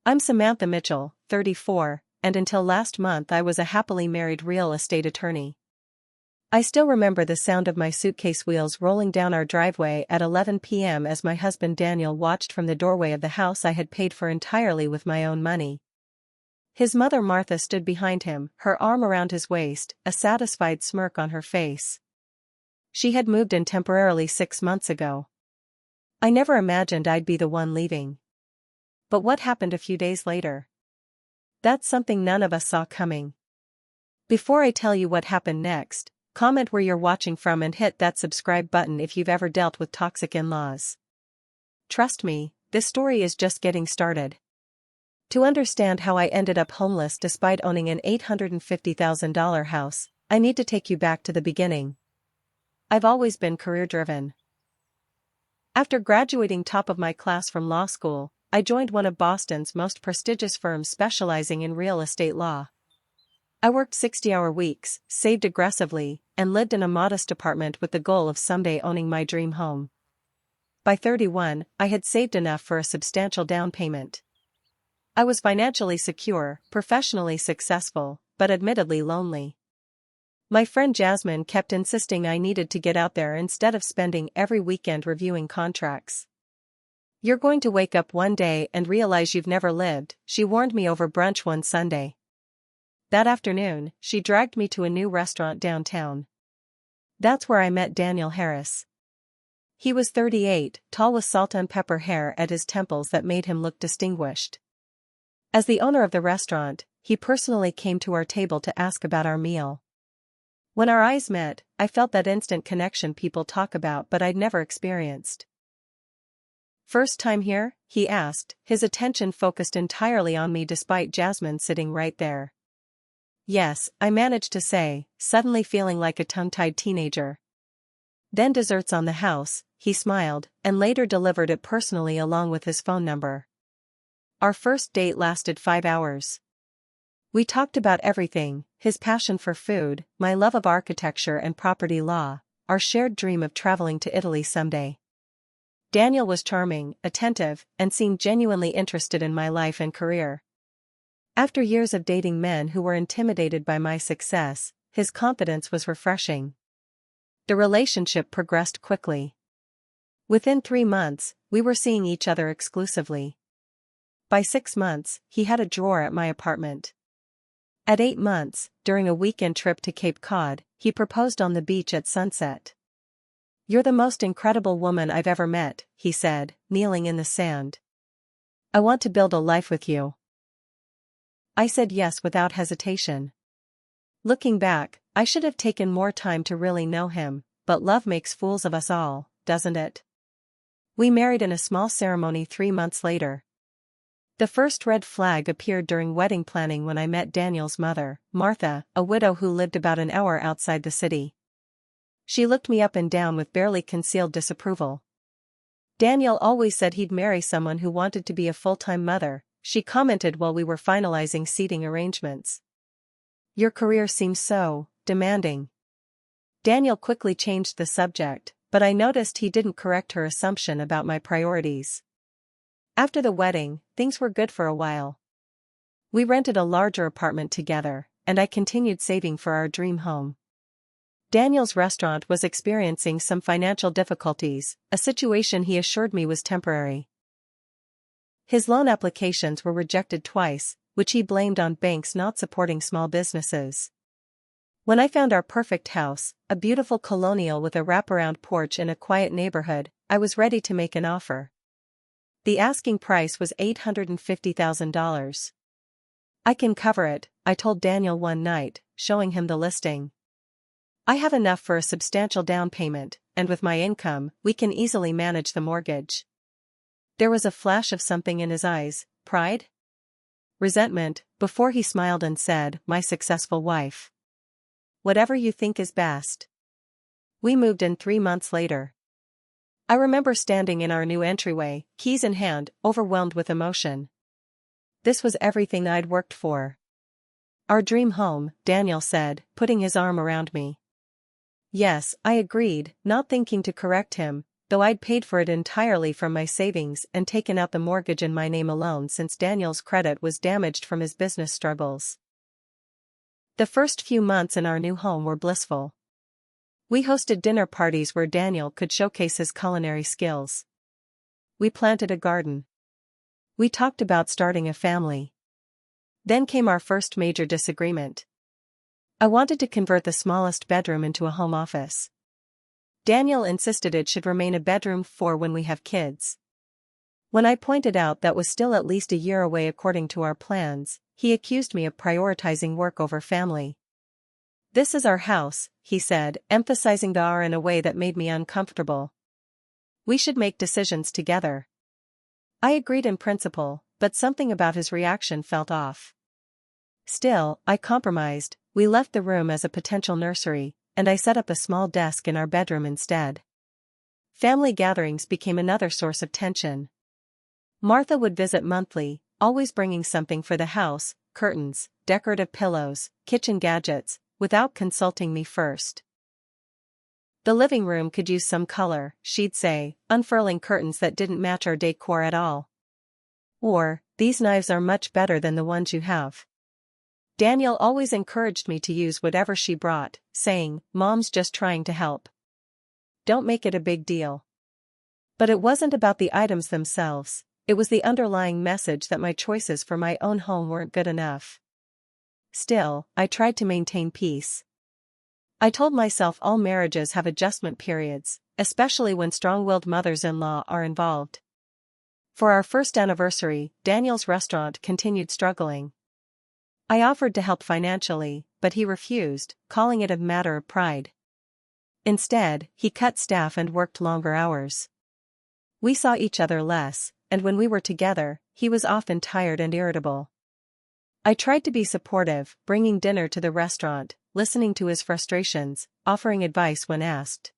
I'm Samantha Mitchell, 34, and until last month I was a happily married real estate attorney. I still remember the sound of my suitcase wheels rolling down our driveway at 11 p.m. as my husband Daniel watched from the doorway of the house I had paid for entirely with my own money. His mother Martha stood behind him, her arm around his waist, a satisfied smirk on her face. She had moved in temporarily 6 months ago. I never imagined I'd be the one leaving. But what happened a few days later? That's something none of us saw coming. Before I tell you what happened next, comment where you're watching from and hit that subscribe button if you've ever dealt with toxic in-laws. Trust me, this story is just getting started. To understand how I ended up homeless despite owning an $850,000 house, I need to take you back to the beginning. I've always been career-driven. After graduating top of my class from law school, I joined one of Boston's most prestigious firms specializing in real estate law. I worked 60-hour weeks, saved aggressively, and lived in a modest apartment with the goal of someday owning my dream home. By 31, I had saved enough for a substantial down payment. I was financially secure, professionally successful, but admittedly lonely. My friend Jasmine kept insisting I needed to get out there instead of spending every weekend reviewing contracts. "You're going to wake up one day and realize you've never lived," she warned me over brunch one Sunday. That afternoon, she dragged me to a new restaurant downtown. That's where I met Daniel Harris. He was 38, tall with salt and pepper hair at his temples that made him look distinguished. As the owner of the restaurant, he personally came to our table to ask about our meal. When our eyes met, I felt that instant connection people talk about but I'd never experienced. "First time here?" he asked, his attention focused entirely on me despite Jasmine sitting right there. "Yes," I managed to say, suddenly feeling like a tongue-tied teenager. "Then desserts on the house," he smiled, and later delivered it personally along with his phone number. Our first date lasted 5 hours. We talked about everything: his passion for food, my love of architecture and property law, our shared dream of traveling to Italy someday. Daniel was charming, attentive, and seemed genuinely interested in my life and career. After years of dating men who were intimidated by my success, his confidence was refreshing. The relationship progressed quickly. Within 3 months, we were seeing each other exclusively. By 6 months, he had a drawer at my apartment. At 8 months, during a weekend trip to Cape Cod, he proposed on the beach at sunset. "You're the most incredible woman I've ever met," he said, kneeling in the sand. "I want to build a life with you." I said yes without hesitation. Looking back, I should have taken more time to really know him, but love makes fools of us all, doesn't it? We married in a small ceremony 3 months later. The first red flag appeared during wedding planning when I met Daniel's mother, Martha, a widow who lived about an hour outside the city. She looked me up and down with barely concealed disapproval. "Daniel always said he'd marry someone who wanted to be a full-time mother," she commented while we were finalizing seating arrangements. "Your career seems so demanding." Daniel quickly changed the subject, but I noticed he didn't correct her assumption about my priorities. After the wedding, things were good for a while. We rented a larger apartment together, and I continued saving for our dream home. Daniel's restaurant was experiencing some financial difficulties, a situation he assured me was temporary. His loan applications were rejected twice, which he blamed on banks not supporting small businesses. When I found our perfect house, a beautiful colonial with a wraparound porch in a quiet neighborhood, I was ready to make an offer. The asking price was $850,000. "I can cover it," I told Daniel one night, showing him the listing. "I have enough for a substantial down payment, and with my income, we can easily manage the mortgage." There was a flash of something in his eyes: pride? Resentment, before he smiled and said, "My successful wife. Whatever you think is best." We moved in 3 months later. I remember standing in our new entryway, keys in hand, overwhelmed with emotion. This was everything I'd worked for. "Our dream home," Daniel said, putting his arm around me. Yes, I agreed, not thinking to correct him, though I'd paid for it entirely from my savings and taken out the mortgage in my name alone since Daniel's credit was damaged from his business struggles. The first few months in our new home were blissful. We hosted dinner parties where Daniel could showcase his culinary skills. We planted a garden. We talked about starting a family. Then came our first major disagreement. I wanted to convert the smallest bedroom into a home office. Daniel insisted it should remain a bedroom for when we have kids. When I pointed out that was still at least a year away according to our plans, he accused me of prioritizing work over family. "This is our house," he said, emphasizing the "our" in a way that made me uncomfortable. "We should make decisions together." I agreed in principle, but something about his reaction felt off. Still, I compromised. We left the room as a potential nursery, and I set up a small desk in our bedroom instead. Family gatherings became another source of tension. Martha would visit monthly, always bringing something for the house: curtains, decorative pillows, kitchen gadgets, without consulting me first. "The living room could use some color," she'd say, unfurling curtains that didn't match our decor at all. Or, "These knives are much better than the ones you have." Daniel always encouraged me to use whatever she brought, saying, "Mom's just trying to help. Don't make it a big deal." But it wasn't about the items themselves, it was the underlying message that my choices for my own home weren't good enough. Still, I tried to maintain peace. I told myself all marriages have adjustment periods, especially when strong-willed mothers-in-law are involved. For our first anniversary, Daniel's restaurant continued struggling. I offered to help financially, but he refused, calling it a matter of pride. Instead, he cut staff and worked longer hours. We saw each other less, and when we were together, he was often tired and irritable. I tried to be supportive, bringing dinner to the restaurant, listening to his frustrations, offering advice when asked.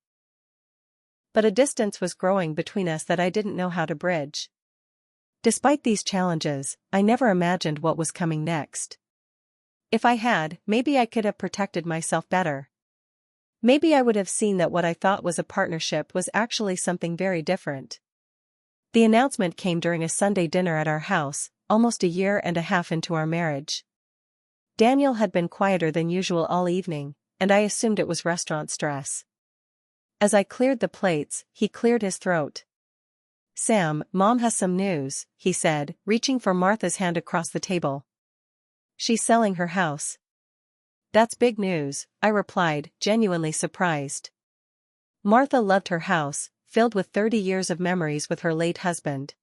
But a distance was growing between us that I didn't know how to bridge. Despite these challenges, I never imagined what was coming next. If I had, maybe I could have protected myself better. Maybe I would have seen that what I thought was a partnership was actually something very different. The announcement came during a Sunday dinner at our house, almost a year and a half into our marriage. Daniel had been quieter than usual all evening, and I assumed it was restaurant stress. As I cleared the plates, he cleared his throat. "Sam, Mom has some news," he said, reaching for Martha's hand across the table. "She's selling her house." "That's big news," I replied, genuinely surprised. Martha loved her house, filled with 30 years of memories with her late husband.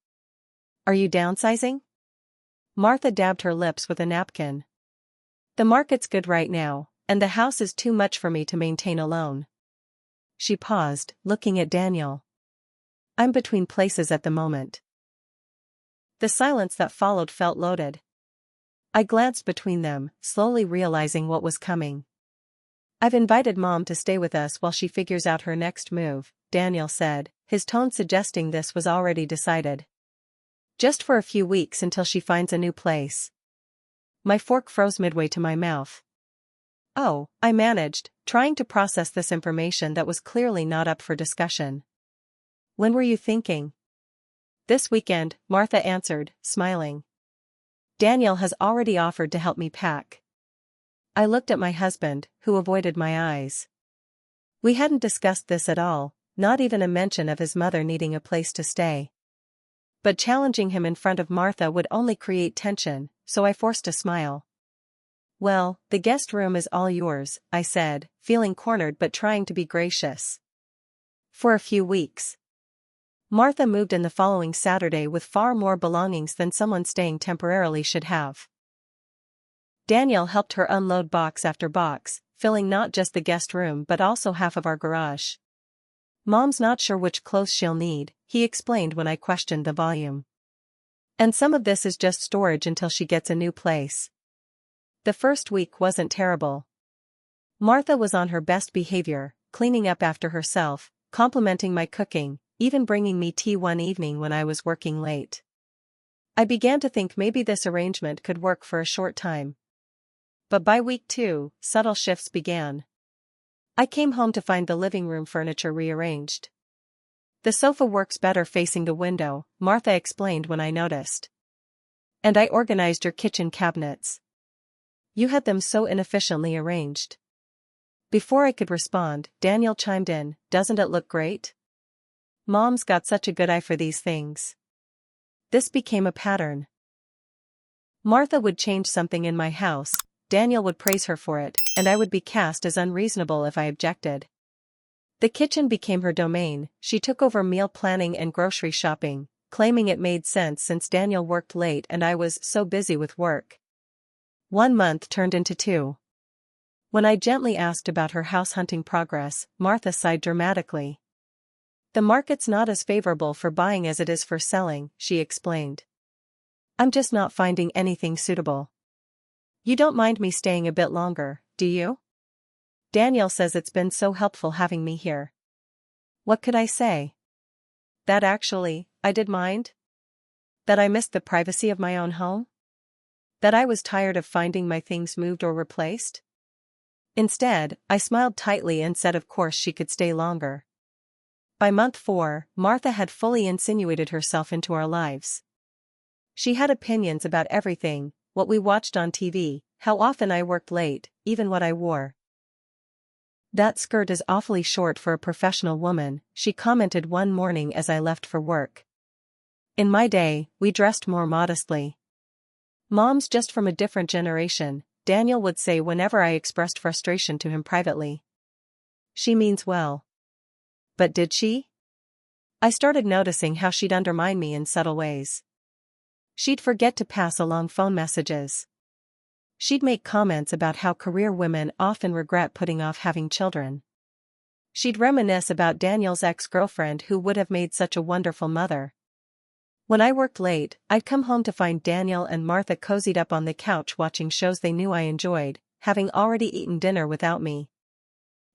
"Are you downsizing?" Martha dabbed her lips with a napkin. "The market's good right now, and the house is too much for me to maintain alone." She paused, looking at Daniel. "I'm between places at the moment." The silence that followed felt loaded. I glanced between them, slowly realizing what was coming. "I've invited Mom to stay with us while she figures out her next move," Daniel said, his tone suggesting this was already decided. "Just for a few weeks until she finds a new place." My fork froze midway to my mouth. "Oh," I managed, trying to process this information that was clearly not up for discussion. "When were you thinking?" "This weekend," Martha answered, smiling. "Daniel has already offered to help me pack." I looked at my husband, who avoided my eyes. We hadn't discussed this at all, not even a mention of his mother needing a place to stay. But challenging him in front of Martha would only create tension, so I forced a smile. "Well, the guest room is all yours," I said, feeling cornered but trying to be gracious. "For a few weeks." Martha moved in the following Saturday with far more belongings than someone staying temporarily should have. Daniel helped her unload box after box, filling not just the guest room but also half of our garage. "Mom's not sure which clothes she'll need," he explained when I questioned the volume. "And some of this is just storage until she gets a new place." The first week wasn't terrible. Martha was on her best behavior, cleaning up after herself, complimenting my cooking, even bringing me tea one evening when I was working late. I began to think maybe this arrangement could work for a short time. But by week 2, subtle shifts began. I came home to find the living room furniture rearranged. The sofa works better facing the window, Martha explained when I noticed. And I organized your kitchen cabinets. You had them so inefficiently arranged. Before I could respond, Daniel chimed in, doesn't it look great? Mom's got such a good eye for these things. This became a pattern. Martha would change something in my house, Daniel would praise her for it, and I would be cast as unreasonable if I objected. The kitchen became her domain. She took over meal planning and grocery shopping, claiming it made sense since Daniel worked late and I was so busy with work. 1 month turned into 2. When I gently asked about her house hunting progress, Martha sighed dramatically. The market's not as favorable for buying as it is for selling, she explained. I'm just not finding anything suitable. You don't mind me staying a bit longer, do you? Daniel says it's been so helpful having me here. What could I say? That actually, I did mind? That I missed the privacy of my own home? That I was tired of finding my things moved or replaced? Instead, I smiled tightly and said of course she could stay longer. By month 4, Martha had fully insinuated herself into our lives. She had opinions about everything, what we watched on TV, how often I worked late, even what I wore. That skirt is awfully short for a professional woman, she commented one morning as I left for work. In my day, we dressed more modestly. Mom's just from a different generation, Daniel would say whenever I expressed frustration to him privately. She means well. But did she? I started noticing how she'd undermine me in subtle ways. She'd forget to pass along phone messages. She'd make comments about how career women often regret putting off having children. She'd reminisce about Daniel's ex-girlfriend who would have made such a wonderful mother. When I worked late, I'd come home to find Daniel and Martha cozied up on the couch watching shows they knew I enjoyed, having already eaten dinner without me.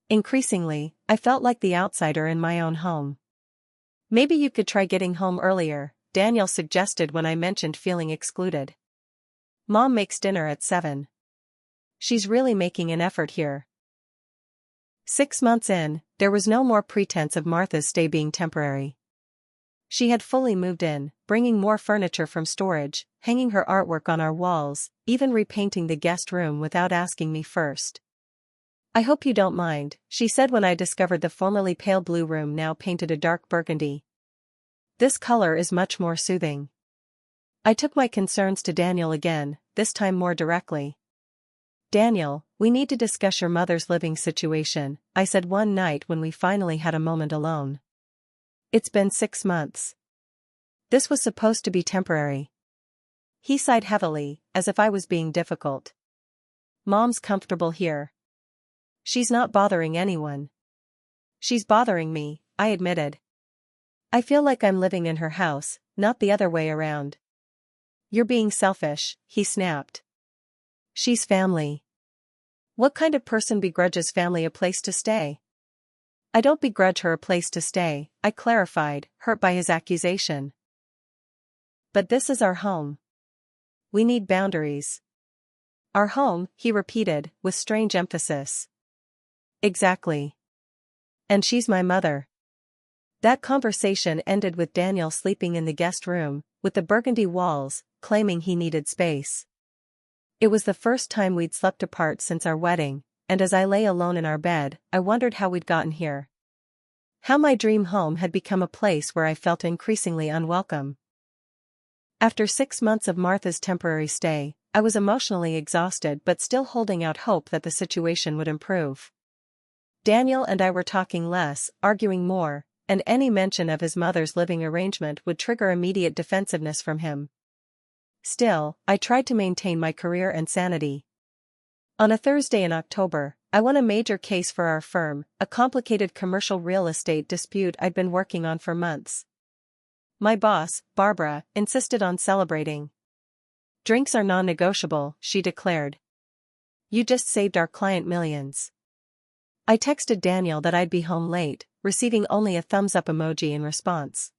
Increasingly, I felt like the outsider in my own home. Maybe you could try getting home earlier, Daniel suggested when I mentioned feeling excluded. Mom makes dinner at 7. She's really making an effort here. 6 months in, there was no more pretense of Martha's stay being temporary. She had fully moved in, bringing more furniture from storage, hanging her artwork on our walls, even repainting the guest room without asking me first. I hope you don't mind, she said when I discovered the formerly pale blue room now painted a dark burgundy. This color is much more soothing. I took my concerns to Daniel again, this time more directly. Daniel, we need to discuss your mother's living situation, I said one night when we finally had a moment alone. It's been 6 months. This was supposed to be temporary. He sighed heavily, as if I was being difficult. Mom's comfortable here. She's not bothering anyone. She's bothering me, I admitted. I feel like I'm living in her house, not the other way around. You're being selfish, he snapped. She's family. What kind of person begrudges family a place to stay? I don't begrudge her a place to stay, I clarified, hurt by his accusation. But this is our home. We need boundaries. Our home, he repeated, with strange emphasis. Exactly. And she's my mother. That conversation ended with Daniel sleeping in the guest room, with the burgundy walls, claiming he needed space. It was the first time we'd slept apart since our wedding, and as I lay alone in our bed, I wondered how we'd gotten here. How my dream home had become a place where I felt increasingly unwelcome. After 6 months of Martha's temporary stay, I was emotionally exhausted but still holding out hope that the situation would improve. Daniel and I were talking less, arguing more, and any mention of his mother's living arrangement would trigger immediate defensiveness from him. Still, I tried to maintain my career and sanity. On a Thursday in October, I won a major case for our firm, a complicated commercial real estate dispute I'd been working on for months. My boss, Barbara, insisted on celebrating. Drinks are non-negotiable, she declared. You just saved our client millions. I texted Daniel that I'd be home late, receiving only a thumbs-up emoji in response.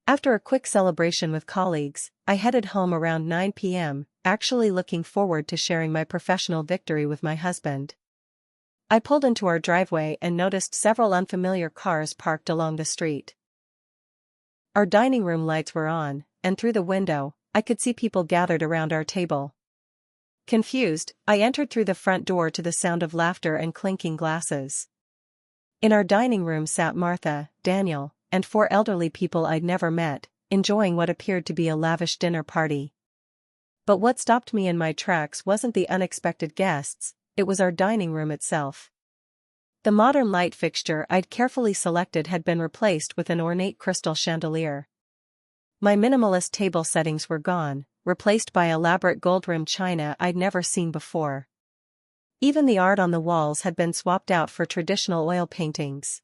After a quick celebration with colleagues, I headed home around 9 p.m., actually looking forward to sharing my professional victory with my husband. I pulled into our driveway and noticed several unfamiliar cars parked along the street. Our dining room lights were on, and through the window, I could see people gathered around our table. Confused, I entered through the front door to the sound of laughter and clinking glasses. In our dining room sat Martha, Daniel, and 4 elderly people I'd never met, enjoying what appeared to be a lavish dinner party. But what stopped me in my tracks wasn't the unexpected guests, it was our dining room itself. The modern light fixture I'd carefully selected had been replaced with an ornate crystal chandelier. My minimalist table settings were gone, replaced by elaborate gold-rimmed china I'd never seen before. Even the art on the walls had been swapped out for traditional oil paintings.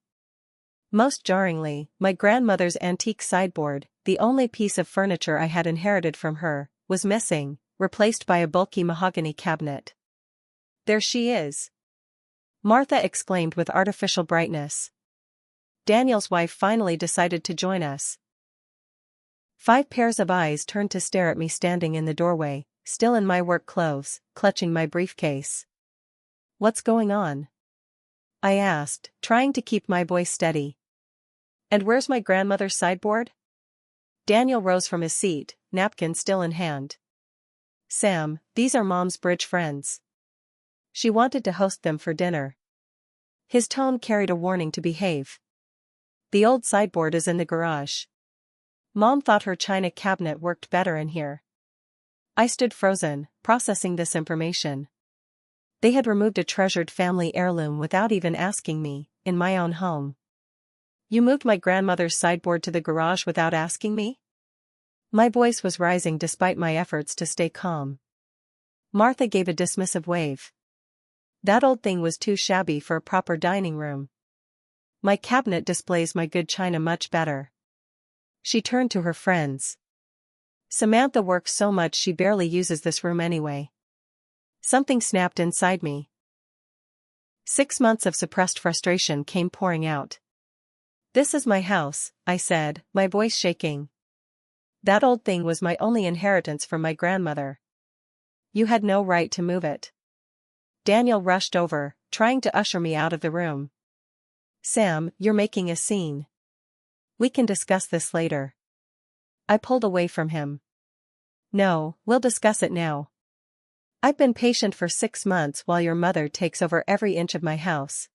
Most jarringly, my grandmother's antique sideboard, the only piece of furniture I had inherited from her, was missing, replaced by a bulky mahogany cabinet. "There she is!" Martha exclaimed with artificial brightness. Daniel's wife finally decided to join us. 5 pairs of eyes turned to stare at me standing in the doorway, still in my work clothes, clutching my briefcase. "What's going on?" I asked, trying to keep my voice steady. "And where's my grandmother's sideboard?" Daniel rose from his seat, napkin still in hand. "Sam, these are Mom's bridge friends. She wanted to host them for dinner." His tone carried a warning to behave. "The old sideboard is in the garage. Mom thought her china cabinet worked better in here." I stood frozen, processing this information. They had removed a treasured family heirloom without even asking me, in my own home. "You moved my grandmother's sideboard to the garage without asking me?" My voice was rising despite my efforts to stay calm. Martha gave a dismissive wave. "That old thing was too shabby for a proper dining room. My cabinet displays my good china much better." She turned to her friends. "Samantha works so much she barely uses this room anyway." Something snapped inside me. 6 months of suppressed frustration came pouring out. "This is my house," I said, my voice shaking. "That old thing was my only inheritance from my grandmother. You had no right to move it." Daniel rushed over, trying to usher me out of the room. "Sam, you're making a scene. We can discuss this later." I pulled away from him. "No, we'll discuss it now. I've been patient for 6 months while your mother takes over every inch of my house.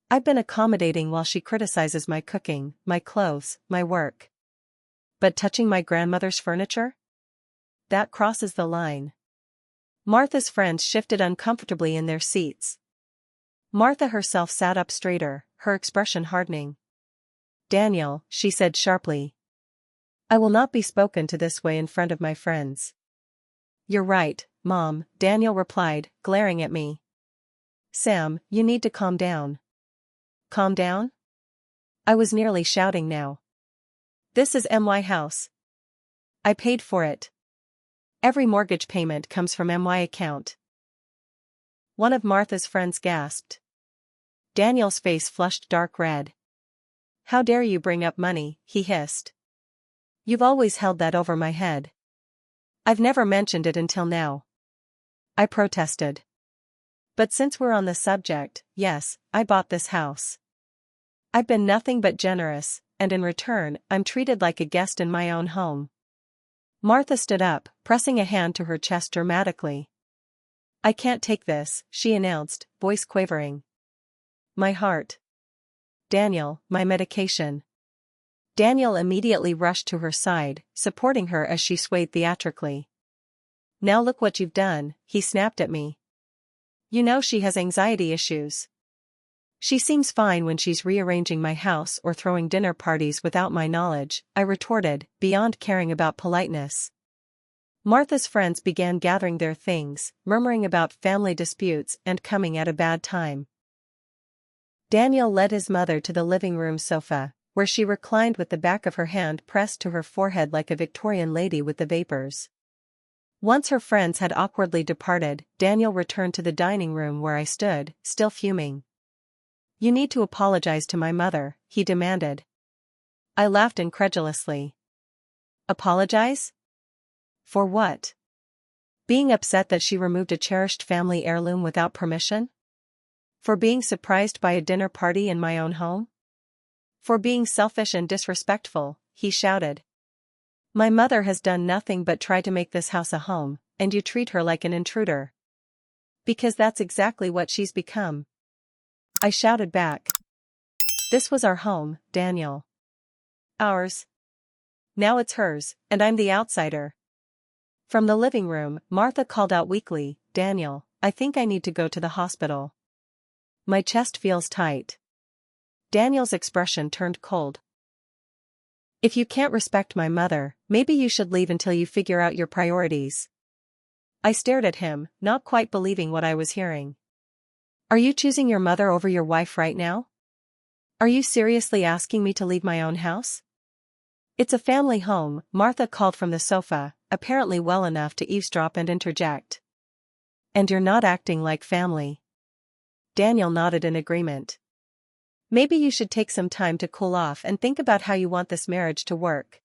I've been accommodating while she criticizes my cooking, my clothes, my work. But touching my grandmother's furniture? That crosses the line." Martha's friends shifted uncomfortably in their seats. Martha herself sat up straighter, her expression hardening. "Daniel," she said sharply, "I will not be spoken to this way in front of my friends." "You're right, Mom," Daniel replied, glaring at me. "Sam, you need to calm down." "Calm down?" I was nearly shouting now. "This is my house. I paid for it. Every mortgage payment comes from my account." One of Martha's friends gasped. Daniel's face flushed dark red. "How dare you bring up money," he hissed. "You've always held that over my head." "I've never mentioned it until now," I protested. "But since we're on the subject, yes, I bought this house. I've been nothing but generous, and in return, I'm treated like a guest in my own home." Martha stood up, pressing a hand to her chest dramatically. "I can't take this," she announced, voice quavering. "My heart. Daniel, my medication." Daniel immediately rushed to her side, supporting her as she swayed theatrically. "Now look what you've done," he snapped at me. "You know she has anxiety issues. She seems fine when she's rearranging my house or throwing dinner parties without my knowledge," I retorted, beyond caring about politeness. Martha's friends began gathering their things, murmuring about family disputes and coming at a bad time. Daniel led his mother to the living room sofa, where she reclined with the back of her hand pressed to her forehead like a Victorian lady with the vapors. Once her friends had awkwardly departed, Daniel returned to the dining room where I stood, still fuming. "You need to apologize to my mother," he demanded. I laughed incredulously. "Apologize? For what? Being upset that she removed a cherished family heirloom without permission? For being surprised by a dinner party in my own home? For being selfish and disrespectful?" he shouted. My mother has done nothing but try to make this house a home, and you treat her like an intruder. Because that's exactly what she's become. I shouted back. This was our home, Daniel. Ours. Now it's hers, and I'm the outsider. From the living room, Martha called out weakly, Daniel, I think I need to go to the hospital. My chest feels tight. Daniel's expression turned cold. If you can't respect my mother, maybe you should leave until you figure out your priorities. I stared at him, not quite believing what I was hearing. Are you choosing your mother over your wife right now? Are you seriously asking me to leave my own house? It's a family home, Martha called from the sofa, apparently well enough to eavesdrop and interject. And you're not acting like family. Daniel nodded in agreement. Maybe you should take some time to cool off and think about how you want this marriage to work.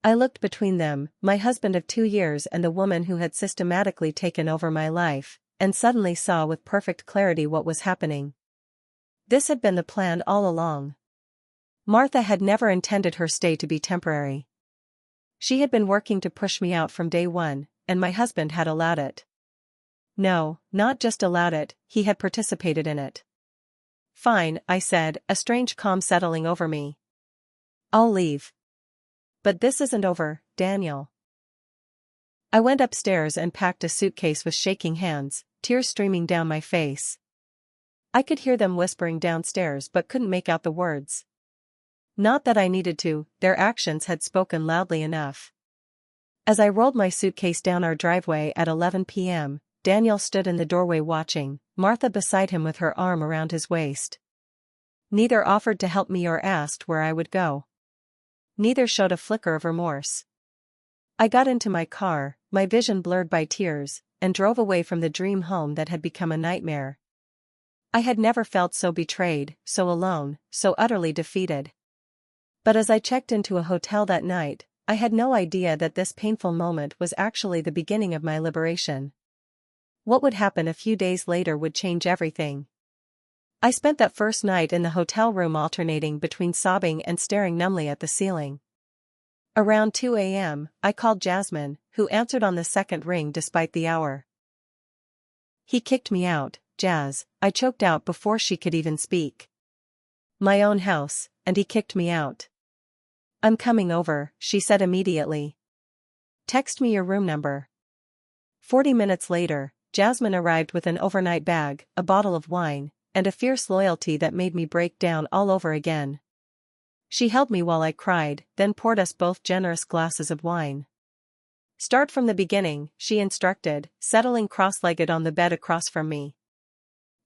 I looked between them, my husband of 2 years and the woman who had systematically taken over my life, and suddenly saw with perfect clarity what was happening. This had been the plan all along. Martha had never intended her stay to be temporary. She had been working to push me out from day one, and my husband had allowed it. No, not just allowed it, he had participated in it. Fine, I said, a strange calm settling over me. I'll leave. But this isn't over, Daniel. I went upstairs and packed a suitcase with shaking hands, tears streaming down my face. I could hear them whispering downstairs but couldn't make out the words. Not that I needed to, their actions had spoken loudly enough. As I rolled my suitcase down our driveway at 11 p.m., Daniel stood in the doorway watching, Martha beside him with her arm around his waist. Neither offered to help me or asked where I would go. Neither showed a flicker of remorse. I got into my car, my vision blurred by tears, and drove away from the dream home that had become a nightmare. I had never felt so betrayed, so alone, so utterly defeated. But as I checked into a hotel that night, I had no idea that this painful moment was actually the beginning of my liberation. What would happen a few days later would change everything. I spent that first night in the hotel room alternating between sobbing and staring numbly at the ceiling. Around 2 a.m., I called Jasmine, who answered on the second ring despite the hour. He kicked me out, Jazz, I choked out before she could even speak. My own house, and he kicked me out. I'm coming over, she said immediately. Text me your room number. 40 minutes later, Jasmine arrived with an overnight bag, a bottle of wine, and a fierce loyalty that made me break down all over again. She held me while I cried, then poured us both generous glasses of wine. Start from the beginning, she instructed, settling cross-legged on the bed across from me.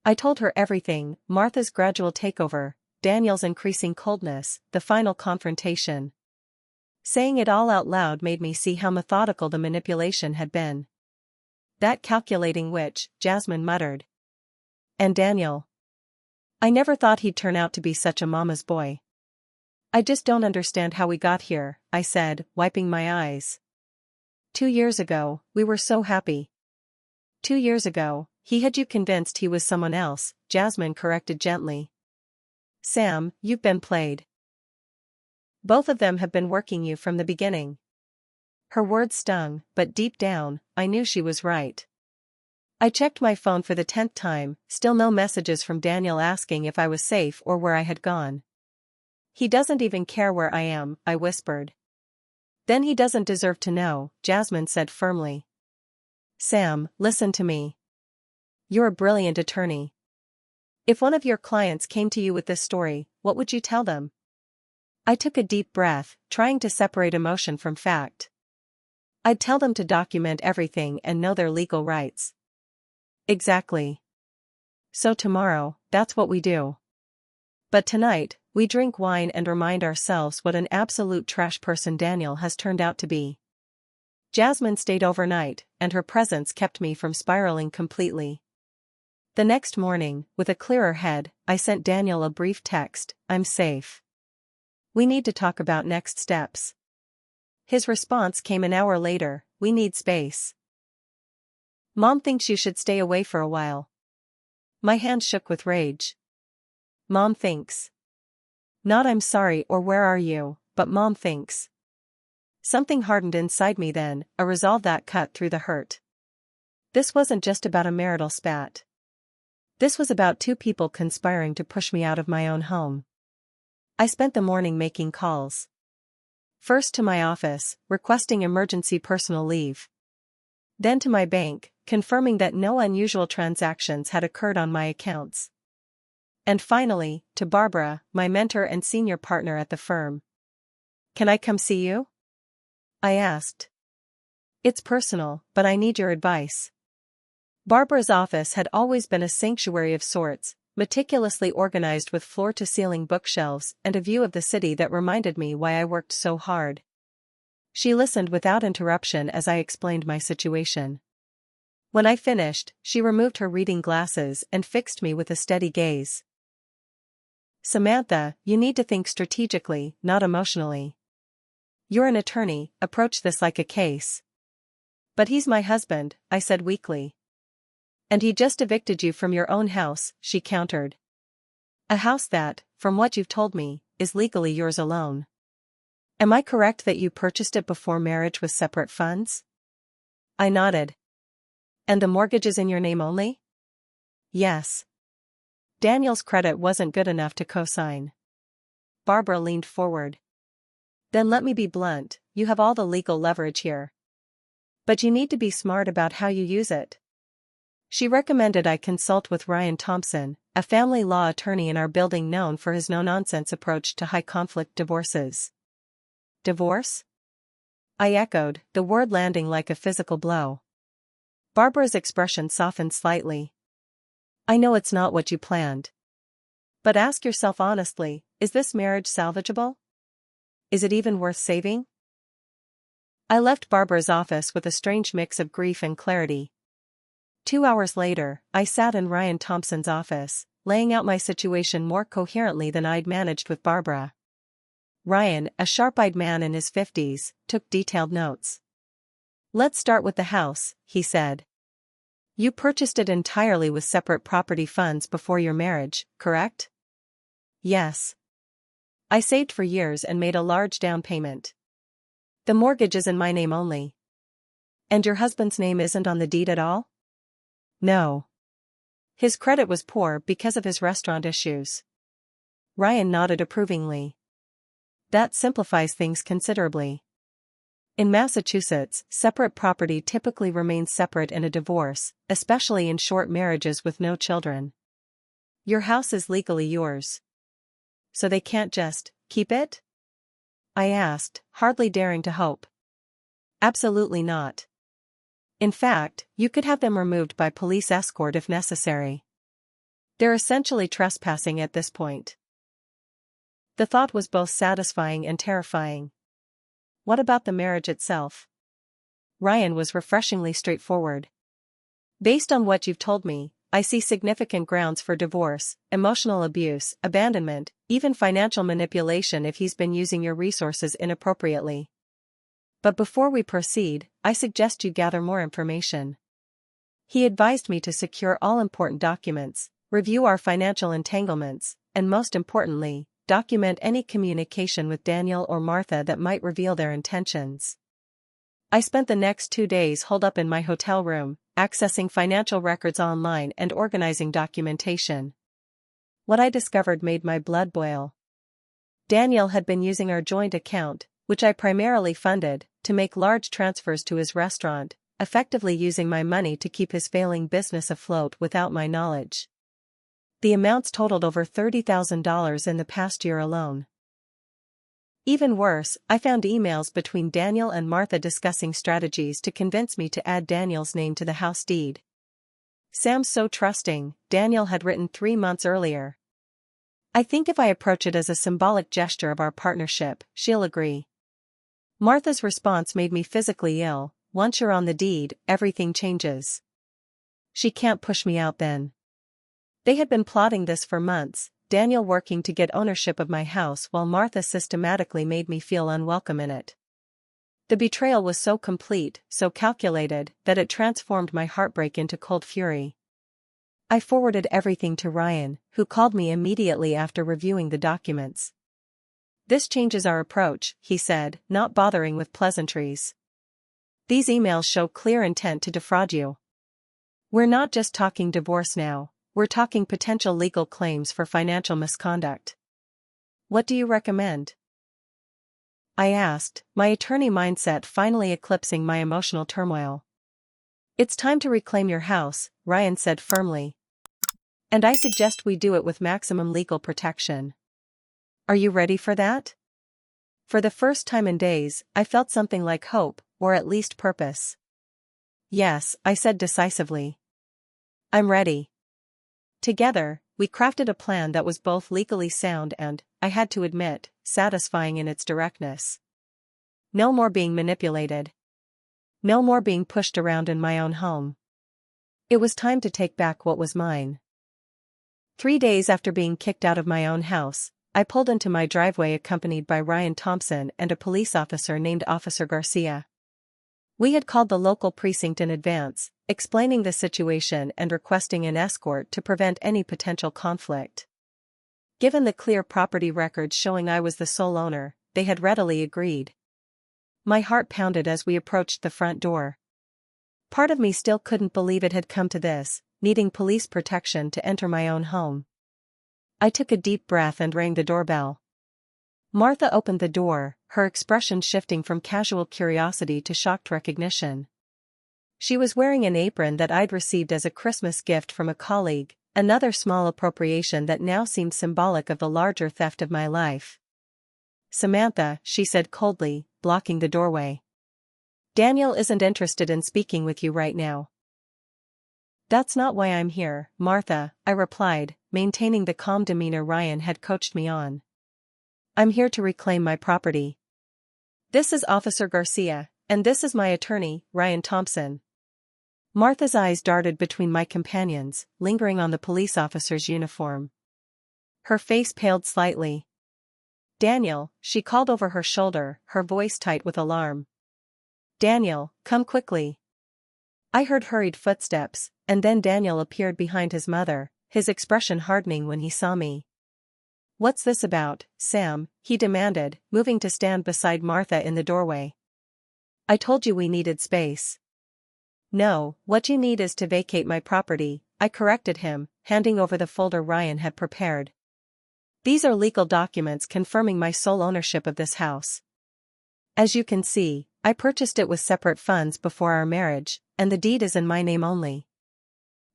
I told her everything, Martha's gradual takeover, Daniel's increasing coldness, the final confrontation. Saying it all out loud made me see how methodical the manipulation had been. That calculating witch, Jasmine muttered. And Daniel. I never thought he'd turn out to be such a mama's boy. I just don't understand how we got here, I said, wiping my eyes. 2 years ago, we were so happy. 2 years ago, he had you convinced he was someone else, Jasmine corrected gently. Sam, you've been played. Both of them have been working you from the beginning. Her words stung, but deep down, I knew she was right. I checked my phone for the 10th time, still no messages from Daniel asking if I was safe or where I had gone. He doesn't even care where I am, I whispered. Then he doesn't deserve to know, Jasmine said firmly. Sam, listen to me. You're a brilliant attorney. If one of your clients came to you with this story, what would you tell them? I took a deep breath, trying to separate emotion from fact. I'd tell them to document everything and know their legal rights. Exactly. So tomorrow, that's what we do. But tonight, we drink wine and remind ourselves what an absolute trash person Daniel has turned out to be. Jasmine stayed overnight, and her presence kept me from spiraling completely. The next morning, with a clearer head, I sent Daniel a brief text, I'm safe. We need to talk about next steps. His response came an hour later, we need space. Mom thinks you should stay away for a while. My hand shook with rage. Mom thinks. Not I'm sorry or where are you, but Mom thinks. Something hardened inside me then, a resolve that cut through the hurt. This wasn't just about a marital spat. This was about two people conspiring to push me out of my own home. I spent the morning making calls. First to my office, requesting emergency personal leave. Then to my bank, confirming that no unusual transactions had occurred on my accounts. And finally, to Barbara, my mentor and senior partner at the firm. "Can I come see you?" I asked. "It's personal, but I need your advice." Barbara's office had always been a sanctuary of sorts, meticulously organized with floor-to-ceiling bookshelves and a view of the city that reminded me why I worked so hard. She listened without interruption as I explained my situation. When I finished, she removed her reading glasses and fixed me with a steady gaze. "Samantha, you need to think strategically, not emotionally. You're an attorney, approach this like a case." "But he's my husband," I said weakly. "And he just evicted you from your own house," she countered. "A house that, from what you've told me, is legally yours alone. Am I correct that you purchased it before marriage with separate funds?" I nodded. "And the mortgage is in your name only?" "Yes." Daniel's credit wasn't good enough to co-sign. Barbara leaned forward. "Then let me be blunt, you have all the legal leverage here. But you need to be smart about how you use it." She recommended I consult with Ryan Thompson, a family law attorney in our building known for his no-nonsense approach to high-conflict divorces. "Divorce?" I echoed, the word landing like a physical blow. Barbara's expression softened slightly. "I know it's not what you planned. But ask yourself honestly, is this marriage salvageable? Is it even worth saving?" I left Barbara's office with a strange mix of grief and clarity. 2 hours later, I sat in Ryan Thompson's office, laying out my situation more coherently than I'd managed with Barbara. Ryan, a sharp-eyed man in his 50s, took detailed notes. "Let's start with the house," he said. "You purchased it entirely with separate property funds before your marriage, correct?" "Yes. I saved for years and made a large down payment. The mortgage is in my name only." "And your husband's name isn't on the deed at all?" "No. His credit was poor because of his restaurant issues." Ryan nodded approvingly. "That simplifies things considerably. In Massachusetts, separate property typically remains separate in a divorce, especially in short marriages with no children. Your house is legally yours. So they can't just keep it?" I asked, hardly daring to hope. "Absolutely not. In fact, you could have them removed by police escort if necessary. They're essentially trespassing at this point." The thought was both satisfying and terrifying. "What about the marriage itself?" Ryan was refreshingly straightforward. "Based on what you've told me, I see significant grounds for divorce, emotional abuse, abandonment, even financial manipulation if he's been using your resources inappropriately. But before we proceed, I suggest you gather more information." He advised me to secure all important documents, review our financial entanglements, and most importantly, document any communication with Daniel or Martha that might reveal their intentions. I spent the next 2 days holed up in my hotel room, accessing financial records online and organizing documentation. What I discovered made my blood boil. Daniel had been using our joint account, which I primarily funded, to make large transfers to his restaurant, effectively using my money to keep his failing business afloat without my knowledge. The amounts totaled over $30,000 in the past year alone. Even worse, I found emails between Daniel and Martha discussing strategies to convince me to add Daniel's name to the house deed. "Sam's so trusting," Daniel had written 3 months earlier. "I think if I approach it as a symbolic gesture of our partnership, she'll agree." Martha's response made me physically ill. "Once you're on the deed, everything changes. She can't push me out then." They had been plotting this for months, Daniel working to get ownership of my house while Martha systematically made me feel unwelcome in it. The betrayal was so complete, so calculated, that it transformed my heartbreak into cold fury. I forwarded everything to Ryan, who called me immediately after reviewing the documents. This changes our approach, he said, not bothering with pleasantries. These emails show clear intent to defraud you. We're not just talking divorce now, we're talking potential legal claims for financial misconduct. What do you recommend? I asked, my attorney mindset finally eclipsing my emotional turmoil. It's time to reclaim your house, Ryan said firmly. And I suggest we do it with maximum legal protection. Are you ready for that? For the first time in days, I felt something like hope, or at least purpose. Yes, I said decisively. I'm ready. Together, we crafted a plan that was both legally sound and, I had to admit, satisfying in its directness. No more being manipulated. No more being pushed around in my own home. It was time to take back what was mine. 3 days after being kicked out of my own house, I pulled into my driveway accompanied by Ryan Thompson and a police officer named Officer Garcia. We had called the local precinct in advance, explaining the situation and requesting an escort to prevent any potential conflict. Given the clear property records showing I was the sole owner, they had readily agreed. My heart pounded as we approached the front door. Part of me still couldn't believe it had come to this, needing police protection to enter my own home. I took a deep breath and rang the doorbell. Martha opened the door, her expression shifting from casual curiosity to shocked recognition. She was wearing an apron that I'd received as a Christmas gift from a colleague, another small appropriation that now seemed symbolic of the larger theft of my life. Samantha, she said coldly, blocking the doorway. Daniel isn't interested in speaking with you right now. That's not why I'm here, Martha, I replied, maintaining the calm demeanor Ryan had coached me on. I'm here to reclaim my property. This is Officer Garcia, and this is my attorney, Ryan Thompson. Martha's eyes darted between my companions, lingering on the police officer's uniform. Her face paled slightly. Daniel, she called over her shoulder, her voice tight with alarm. Daniel, come quickly. I heard hurried footsteps, and then Daniel appeared behind his mother, his expression hardening when he saw me. What's this about, Sam? He demanded, moving to stand beside Martha in the doorway. I told you we needed space. No, what you need is to vacate my property, I corrected him, handing over the folder Ryan had prepared. These are legal documents confirming my sole ownership of this house. As you can see, I purchased it with separate funds before our marriage, and the deed is in my name only.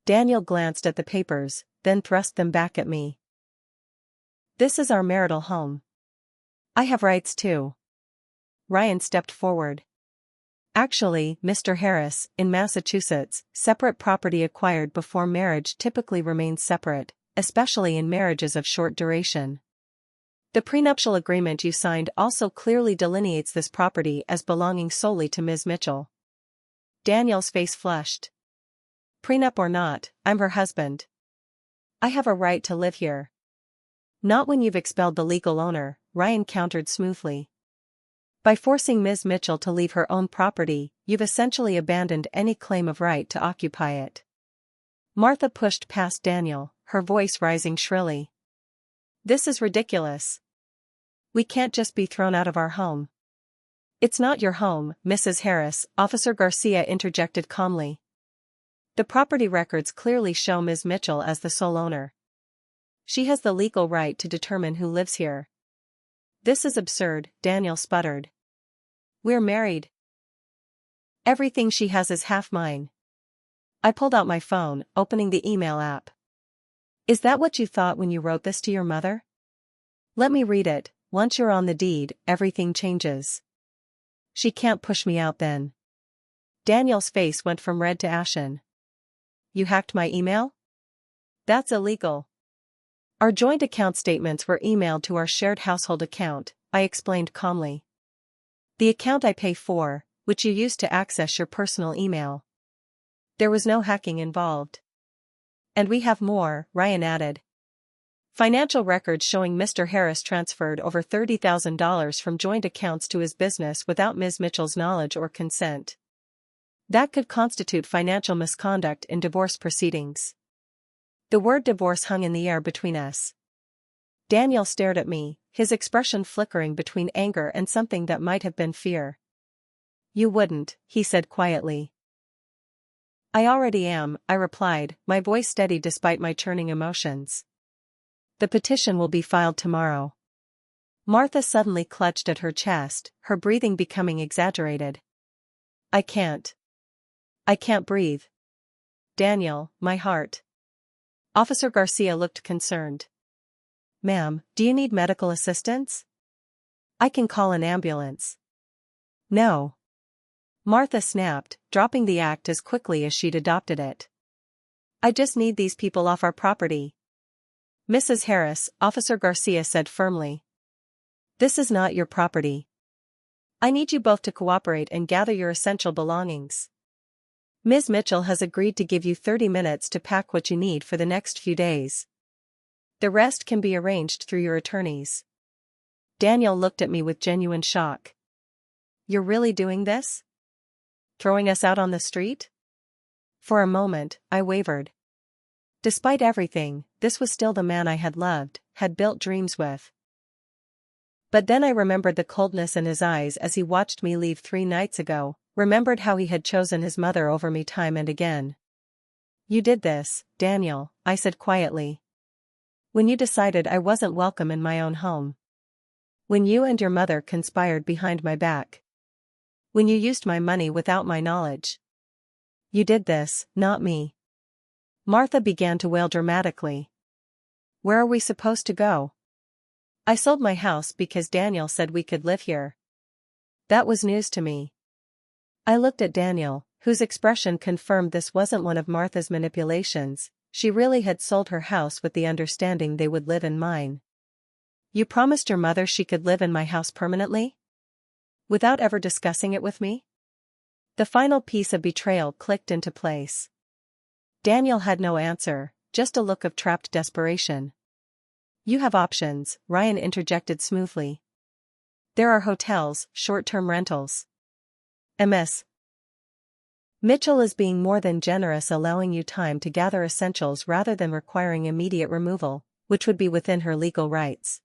Daniel glanced at the papers, then thrust them back at me. This is our marital home. I have rights too. Ryan stepped forward. Actually, Mr. Harris, in Massachusetts, separate property acquired before marriage typically remains separate, especially in marriages of short duration. The prenuptial agreement you signed also clearly delineates this property as belonging solely to Ms. Mitchell. Daniel's face flushed. Prenup or not, I'm her husband. I have a right to live here. Not when you've expelled the legal owner, Ryan countered smoothly. By forcing Ms. Mitchell to leave her own property, you've essentially abandoned any claim of right to occupy it. Martha pushed past Daniel, her voice rising shrilly. This is ridiculous. We can't just be thrown out of our home. It's not your home, Mrs. Harris, Officer Garcia interjected calmly. The property records clearly show Ms. Mitchell as the sole owner. She has the legal right to determine who lives here. This is absurd, Daniel sputtered. We're married. Everything she has is half mine. I pulled out my phone, opening the email app. Is that what you thought when you wrote this to your mother? Let me read it. Once you're on the deed, everything changes. She can't push me out then. Daniel's face went from red to ashen. You hacked my email? That's illegal. Our joint account statements were emailed to our shared household account, I explained calmly. The account I pay for, which you use to access your personal email. There was no hacking involved. And we have more, Ryan added. Financial records showing Mr. Harris transferred over $30,000 from joint accounts to his business without Ms. Mitchell's knowledge or consent. That could constitute financial misconduct in divorce proceedings. The word divorce hung in the air between us. Daniel stared at me, his expression flickering between anger and something that might have been fear. "You wouldn't," he said quietly. "I already am," I replied, my voice steady despite my churning emotions. "The petition will be filed tomorrow." Martha suddenly clutched at her chest, her breathing becoming exaggerated. I can't breathe. Daniel, my heart." Officer Garcia looked concerned. "Ma'am, do you need medical assistance? I can call an ambulance." "No." Martha snapped, dropping the act as quickly as she'd adopted it. "I just need these people off our property." "Mrs. Harris," Officer Garcia said firmly. "This is not your property. I need you both to cooperate and gather your essential belongings. Ms. Mitchell has agreed to give you 30 minutes to pack what you need for the next few days. The rest can be arranged through your attorneys." Daniel looked at me with genuine shock. "You're really doing this? Throwing us out on the street?" For a moment, I wavered. Despite everything, this was still the man I had loved, had built dreams with. But then I remembered the coldness in his eyes as he watched me leave 3 nights ago, remembered how he had chosen his mother over me time and again. "You did this, Daniel," I said quietly. "When you decided I wasn't welcome in my own home. When you and your mother conspired behind my back. When you used my money without my knowledge. You did this, not me." Martha began to wail dramatically. "Where are we supposed to go? I sold my house because Daniel said we could live here." That was news to me. I looked at Daniel, whose expression confirmed this wasn't one of Martha's manipulations. She really had sold her house with the understanding they would live in mine. "You promised your mother she could live in my house permanently? Without ever discussing it with me?" The final piece of betrayal clicked into place. Daniel had no answer, just a look of trapped desperation. "You have options," Ryan interjected smoothly. "There are hotels, short-term rentals. Ms. Mitchell is being more than generous, allowing you time to gather essentials rather than requiring immediate removal, which would be within her legal rights."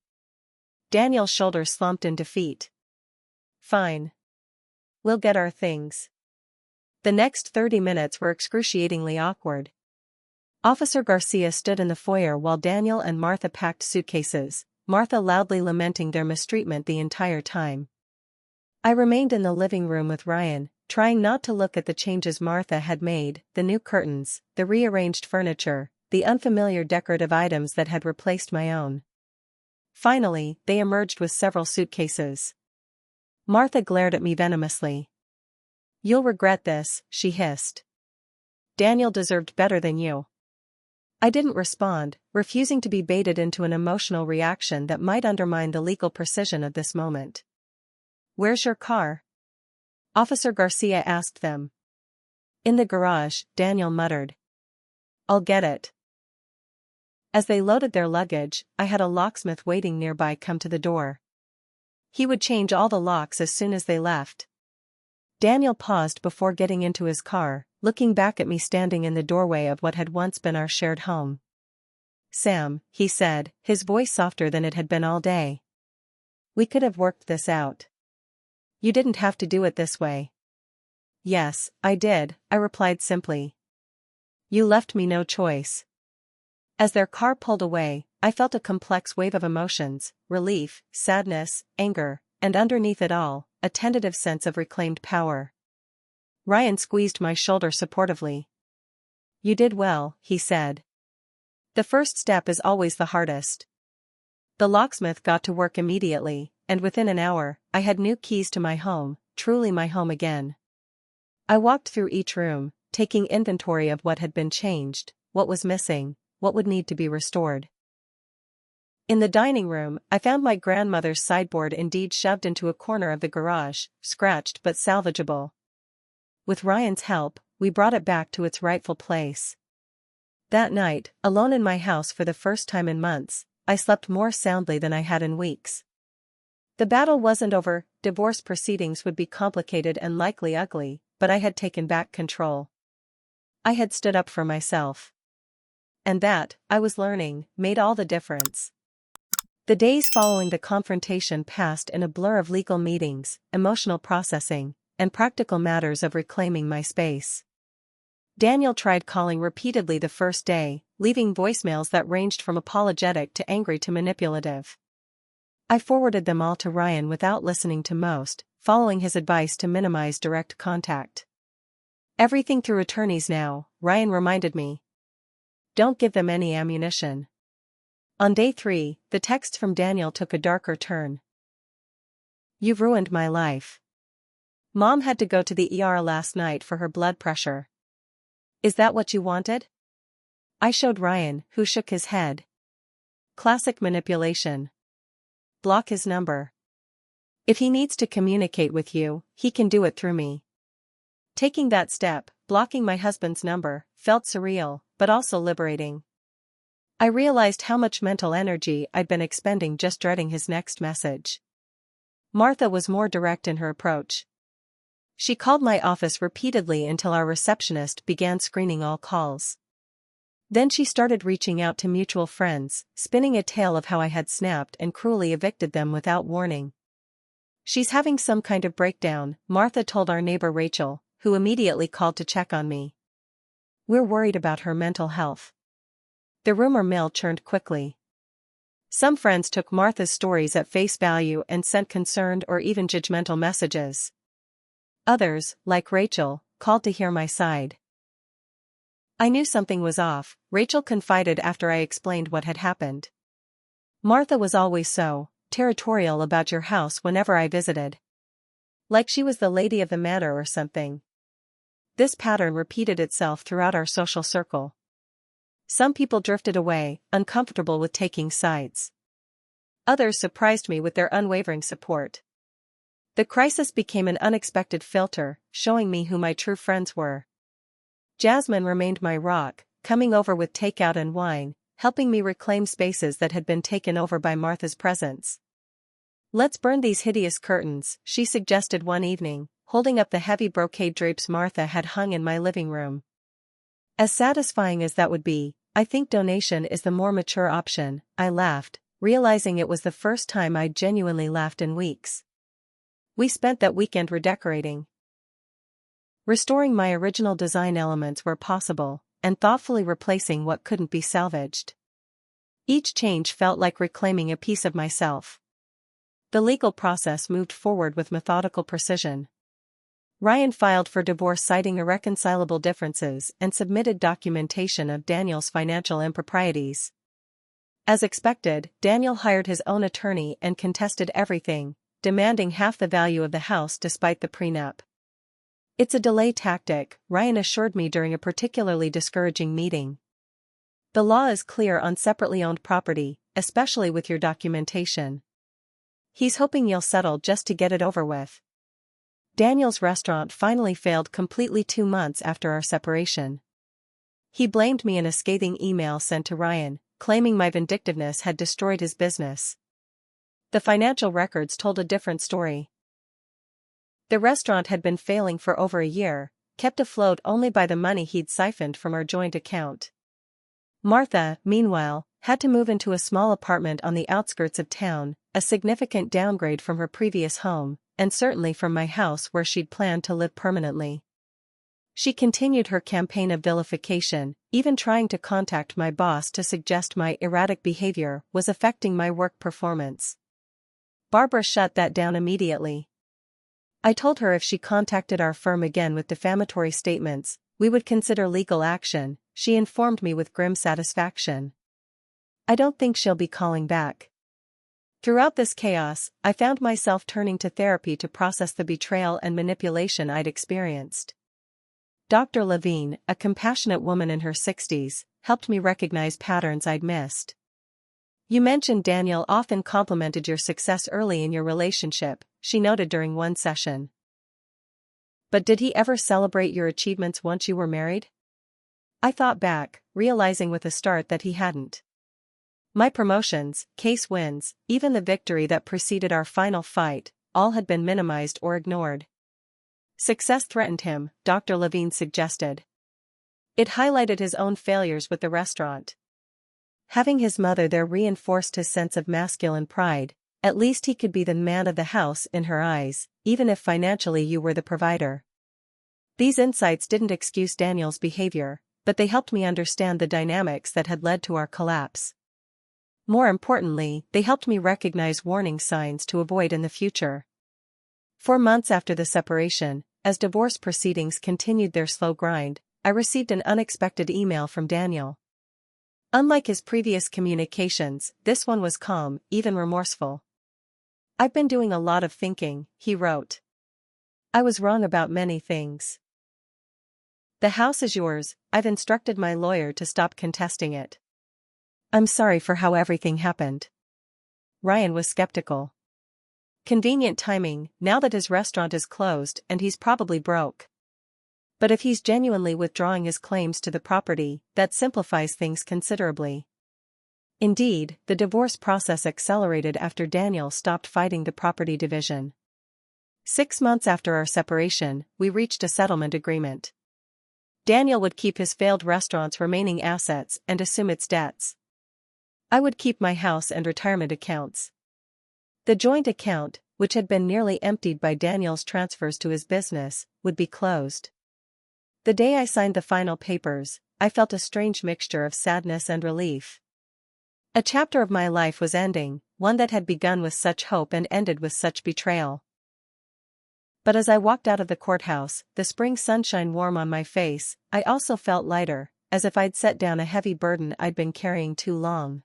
Daniel's shoulders slumped in defeat. "Fine. We'll get our things." The next 30 minutes were excruciatingly awkward. Officer Garcia stood in the foyer while Daniel and Martha packed suitcases, Martha loudly lamenting their mistreatment the entire time. I remained in the living room with Ryan, trying not to look at the changes Martha had made, the new curtains, the rearranged furniture, the unfamiliar decorative items that had replaced my own. Finally, they emerged with several suitcases. Martha glared at me venomously. "You'll regret this," she hissed. "Daniel deserved better than you." I didn't respond, refusing to be baited into an emotional reaction that might undermine the legal precision of this moment. "Where's your car?" Officer Garcia asked them. "In the garage," Daniel muttered. "I'll get it." As they loaded their luggage, I had a locksmith waiting nearby come to the door. He would change all the locks as soon as they left. Daniel paused before getting into his car, looking back at me standing in the doorway of what had once been our shared home. "Sam," he said, his voice softer than it had been all day. "We could have worked this out. You didn't have to do it this way." "Yes, I did," I replied simply. "You left me no choice." As their car pulled away, I felt a complex wave of emotions, relief, sadness, anger, and underneath it all, a tentative sense of reclaimed power. Ryan squeezed my shoulder supportively. "You did well," he said. "The first step is always the hardest." The locksmith got to work immediately, and within an hour, I had new keys to my home, truly my home again. I walked through each room, taking inventory of what had been changed, what was missing, what would need to be restored. In the dining room, I found my grandmother's sideboard indeed shoved into a corner of the garage, scratched but salvageable. With Ryan's help, we brought it back to its rightful place. That night, alone in my house for the first time in months, I slept more soundly than I had in weeks. The battle wasn't over, divorce proceedings would be complicated and likely ugly, but I had taken back control. I had stood up for myself. And that, I was learning, made all the difference. The days following the confrontation passed in a blur of legal meetings, emotional processing, and practical matters of reclaiming my space. Daniel tried calling repeatedly the first day, leaving voicemails that ranged from apologetic to angry to manipulative. I forwarded them all to Ryan without listening to most, following his advice to minimize direct contact. Everything through attorneys now, Ryan reminded me. Don't give them any ammunition. On day 3, the texts from Daniel took a darker turn. You've ruined my life. Mom had to go to the ER last night for her blood pressure. Is that what you wanted? I showed Ryan, who shook his head. Classic manipulation. Block his number. If he needs to communicate with you, he can do it through me. Taking that step, blocking my husband's number, felt surreal, but also liberating. I realized how much mental energy I'd been expending just dreading his next message. Martha was more direct in her approach. She called my office repeatedly until our receptionist began screening all calls. Then she started reaching out to mutual friends, spinning a tale of how I had snapped and cruelly evicted them without warning. She's having some kind of breakdown, Martha told our neighbor Rachel, who immediately called to check on me. We're worried about her mental health. The rumor mill churned quickly. Some friends took Martha's stories at face value and sent concerned or even judgmental messages. Others, like Rachel, called to hear my side. I knew something was off, Rachel confided after I explained what had happened. Martha was always so territorial about your house whenever I visited. Like she was the lady of the manor or something. This pattern repeated itself throughout our social circle. Some people drifted away, uncomfortable with taking sides. Others surprised me with their unwavering support. The crisis became an unexpected filter, showing me who my true friends were. Jasmine remained my rock, coming over with takeout and wine, helping me reclaim spaces that had been taken over by Martha's presence. Let's burn these hideous curtains, she suggested one evening, holding up the heavy brocade drapes Martha had hung in my living room. As satisfying as that would be, I think donation is the more mature option, I laughed, realizing it was the first time I'd genuinely laughed in weeks. We spent that weekend redecorating. Restoring my original design elements where possible, and thoughtfully replacing what couldn't be salvaged. Each change felt like reclaiming a piece of myself. The legal process moved forward with methodical precision. Ryan filed for divorce citing irreconcilable differences and submitted documentation of Daniel's financial improprieties. As expected, Daniel hired his own attorney and contested everything, demanding half the value of the house despite the prenup. It's a delay tactic, Ryan assured me during a particularly discouraging meeting. The law is clear on separately owned property, especially with your documentation. He's hoping you'll settle just to get it over with. Daniel's restaurant finally failed completely 2 months after our separation. He blamed me in a scathing email sent to Ryan, claiming my vindictiveness had destroyed his business. The financial records told a different story. The restaurant had been failing for over a year, kept afloat only by the money he'd siphoned from our joint account. Martha, meanwhile, had to move into a small apartment on the outskirts of town, a significant downgrade from her previous home, and certainly from my house where she'd planned to live permanently. She continued her campaign of vilification, even trying to contact my boss to suggest my erratic behavior was affecting my work performance. Barbara shut that down immediately. I told her if she contacted our firm again with defamatory statements, we would consider legal action, she informed me with grim satisfaction. I don't think she'll be calling back. Throughout this chaos, I found myself turning to therapy to process the betrayal and manipulation I'd experienced. Dr. Levine, a compassionate woman in her 60s, helped me recognize patterns I'd missed. You mentioned Daniel often complimented your success early in your relationship, she noted during one session. But did he ever celebrate your achievements once you were married? I thought back, realizing with a start that he hadn't. My promotions, case wins, even the victory that preceded our final fight, all had been minimized or ignored. Success threatened him, Dr. Levine suggested. It highlighted his own failures with the restaurant. Having his mother there reinforced his sense of masculine pride. At least he could be the man of the house in her eyes, even if financially you were the provider. These insights didn't excuse Daniel's behavior, but they helped me understand the dynamics that had led to our collapse. More importantly, they helped me recognize warning signs to avoid in the future. 4 months after the separation, as divorce proceedings continued their slow grind, I received an unexpected email from Daniel. Unlike his previous communications, this one was calm, even remorseful. "I've been doing a lot of thinking," he wrote. "I was wrong about many things. The house is yours. I've instructed my lawyer to stop contesting it. I'm sorry for how everything happened." Ryan was skeptical. Convenient timing, now that his restaurant is closed and he's probably broke. But if he's genuinely withdrawing his claims to the property, that simplifies things considerably. Indeed, the divorce process accelerated after Daniel stopped fighting the property division. 6 months after our separation, we reached a settlement agreement. Daniel would keep his failed restaurant's remaining assets and assume its debts. I would keep my house and retirement accounts. The joint account, which had been nearly emptied by Daniel's transfers to his business, would be closed. The day I signed the final papers, I felt a strange mixture of sadness and relief. A chapter of my life was ending, one that had begun with such hope and ended with such betrayal. But as I walked out of the courthouse, the spring sunshine warm on my face, I also felt lighter, as if I'd set down a heavy burden I'd been carrying too long.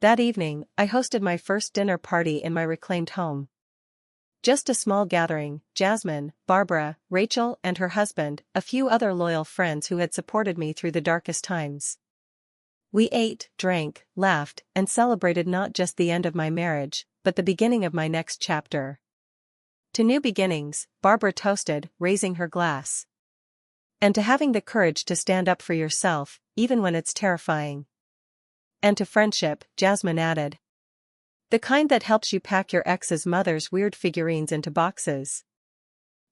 That evening, I hosted my first dinner party in my reclaimed home. Just a small gathering: Jasmine, Barbara, Rachel and her husband, a few other loyal friends who had supported me through the darkest times. We ate, drank, laughed, and celebrated not just the end of my marriage, but the beginning of my next chapter. To new beginnings, Barbara toasted, raising her glass. And to having the courage to stand up for yourself, even when it's terrifying. And to friendship, Jasmine added. The kind that helps you pack your ex's mother's weird figurines into boxes.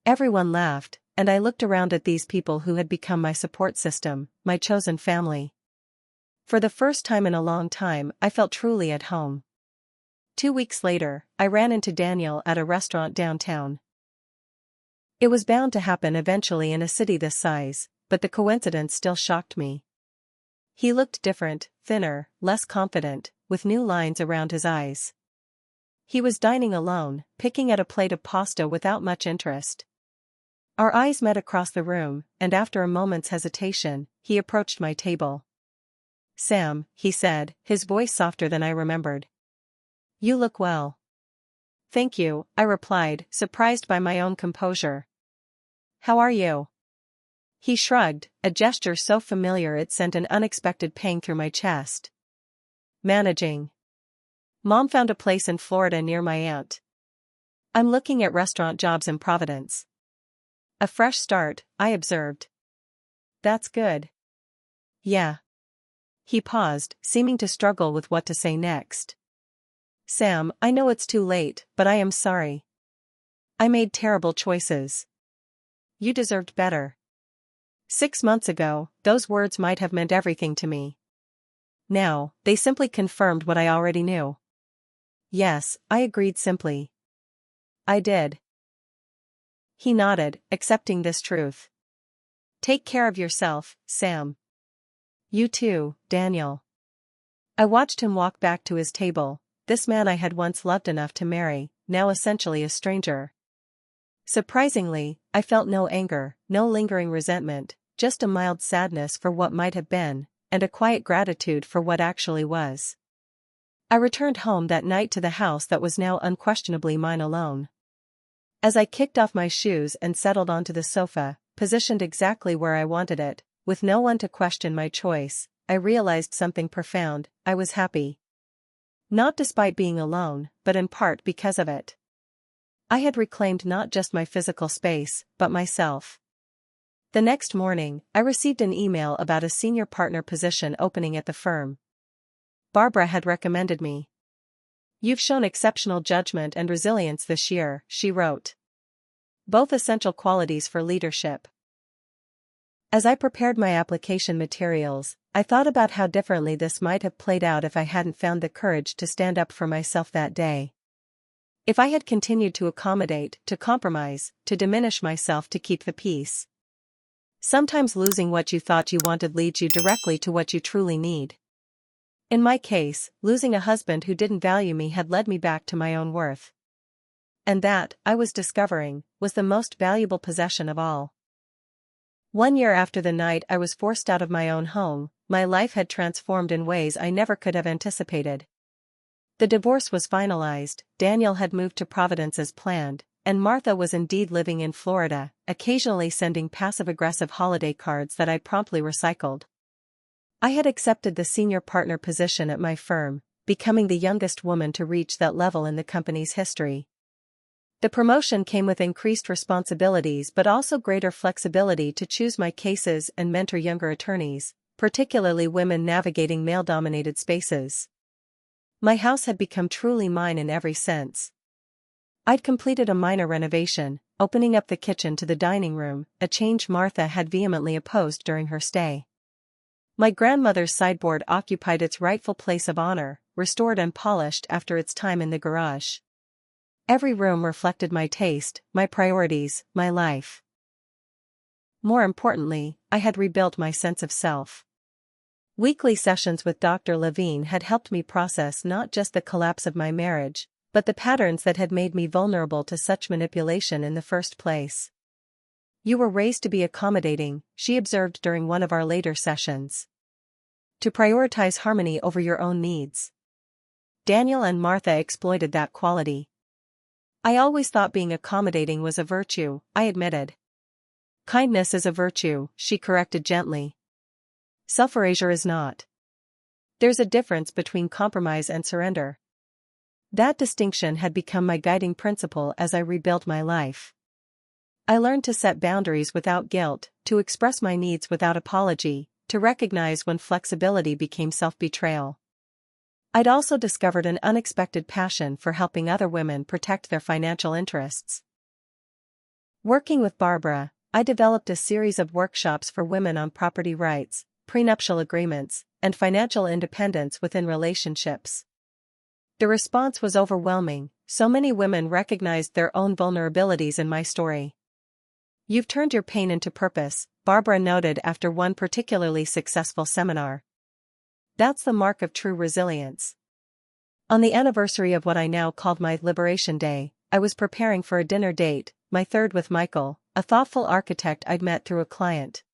Everyone laughed, and I looked around at these people who had become my support system, my chosen family. For the first time in a long time, I felt truly at home. 2 weeks later, I ran into Daniel at a restaurant downtown. It was bound to happen eventually in a city this size, but the coincidence still shocked me. He looked different, thinner, less confident, with new lines around his eyes. He was dining alone, picking at a plate of pasta without much interest. Our eyes met across the room, and after a moment's hesitation, he approached my table. "Sam," he said, his voice softer than I remembered. "You look well." "Thank you," I replied, surprised by my own composure. "How are you?" He shrugged, a gesture so familiar it sent an unexpected pang through my chest. "Managing. Mom found a place in Florida near my aunt. I'm looking at restaurant jobs in Providence." "A fresh start," I observed. "That's good." "Yeah." He paused, seeming to struggle with what to say next. "Sam, I know it's too late, but I am sorry. I made terrible choices. You deserved better." 6 months ago, those words might have meant everything to me. Now, they simply confirmed what I already knew. "Yes," I agreed simply. "I did." He nodded, accepting this truth. "Take care of yourself, Sam." "You too, Daniel." I watched him walk back to his table, this man I had once loved enough to marry, now essentially a stranger. Surprisingly, I felt no anger, no lingering resentment, just a mild sadness for what might have been, and a quiet gratitude for what actually was. I returned home that night to the house that was now unquestionably mine alone. As I kicked off my shoes and settled onto the sofa, positioned exactly where I wanted it, with no one to question my choice, I realized something profound: I was happy. Not despite being alone, but in part because of it. I had reclaimed not just my physical space, but myself. The next morning, I received an email about a senior partner position opening at the firm. Barbara had recommended me. "You've shown exceptional judgment and resilience this year," she wrote. "Both essential qualities for leadership." As I prepared my application materials, I thought about how differently this might have played out if I hadn't found the courage to stand up for myself that day. If I had continued to accommodate, to compromise, to diminish myself to keep the peace. Sometimes losing what you thought you wanted leads you directly to what you truly need. In my case, losing a husband who didn't value me had led me back to my own worth. And that, I was discovering, was the most valuable possession of all. 1 year after the night I was forced out of my own home, my life had transformed in ways I never could have anticipated. The divorce was finalized, Daniel had moved to Providence as planned, and Martha was indeed living in Florida, occasionally sending passive-aggressive holiday cards that I promptly recycled. I had accepted the senior partner position at my firm, becoming the youngest woman to reach that level in the company's history. The promotion came with increased responsibilities but also greater flexibility to choose my cases and mentor younger attorneys, particularly women navigating male-dominated spaces. My house had become truly mine in every sense. I'd completed a minor renovation, opening up the kitchen to the dining room, a change Martha had vehemently opposed during her stay. My grandmother's sideboard occupied its rightful place of honor, restored and polished after its time in the garage. Every room reflected my taste, my priorities, my life. More importantly, I had rebuilt my sense of self. Weekly sessions with Dr. Levine had helped me process not just the collapse of my marriage, but the patterns that had made me vulnerable to such manipulation in the first place. "You were raised to be accommodating," she observed during one of our later sessions. "To prioritize harmony over your own needs." Daniel and Martha exploited that quality. "I always thought being accommodating was a virtue," I admitted. "Kindness is a virtue," she corrected gently. "Self-erasure is not. There's a difference between compromise and surrender." That distinction had become my guiding principle as I rebuilt my life. I learned to set boundaries without guilt, to express my needs without apology, to recognize when flexibility became self-betrayal. I'd also discovered an unexpected passion for helping other women protect their financial interests. Working with Barbara, I developed a series of workshops for women on property rights, prenuptial agreements, and financial independence within relationships. The response was overwhelming, so many women recognized their own vulnerabilities in my story. "You've turned your pain into purpose," Barbara noted after one particularly successful seminar. "That's the mark of true resilience." On the anniversary of what I now called my Liberation Day, I was preparing for a dinner date, my third with Michael, a thoughtful architect I'd met through a client.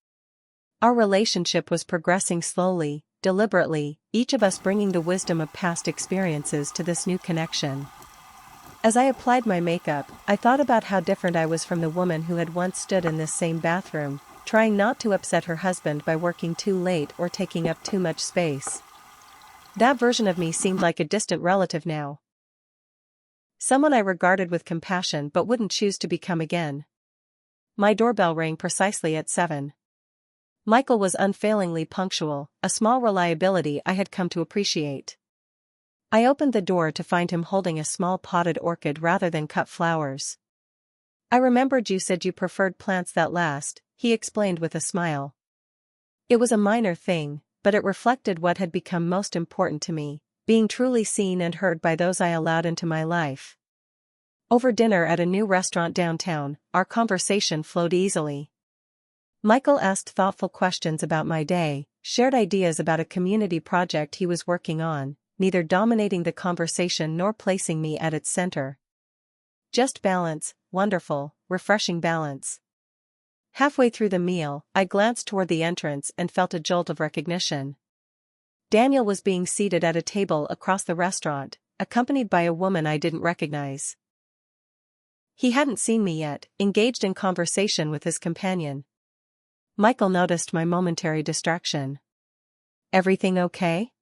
Our relationship was progressing slowly, deliberately, each of us bringing the wisdom of past experiences to this new connection. As I applied my makeup, I thought about how different I was from the woman who had once stood in this same bathroom, trying not to upset her husband by working too late or taking up too much space. That version of me seemed like a distant relative now. Someone I regarded with compassion but wouldn't choose to become again. My doorbell rang precisely at 7. Michael was unfailingly punctual, a small reliability I had come to appreciate. I opened the door to find him holding a small potted orchid rather than cut flowers. "I remembered you said you preferred plants that last," he explained with a smile. It was a minor thing, but it reflected what had become most important to me, being truly seen and heard by those I allowed into my life. Over dinner at a new restaurant downtown, our conversation flowed easily. Michael asked thoughtful questions about my day, shared ideas about a community project he was working on, neither dominating the conversation nor placing me at its center. Just balance, wonderful, refreshing balance. Halfway through the meal, I glanced toward the entrance and felt a jolt of recognition. Daniel was being seated at a table across the restaurant, accompanied by a woman I didn't recognize. He hadn't seen me yet, engaged in conversation with his companion. Michael noticed my momentary distraction. "Everything okay?"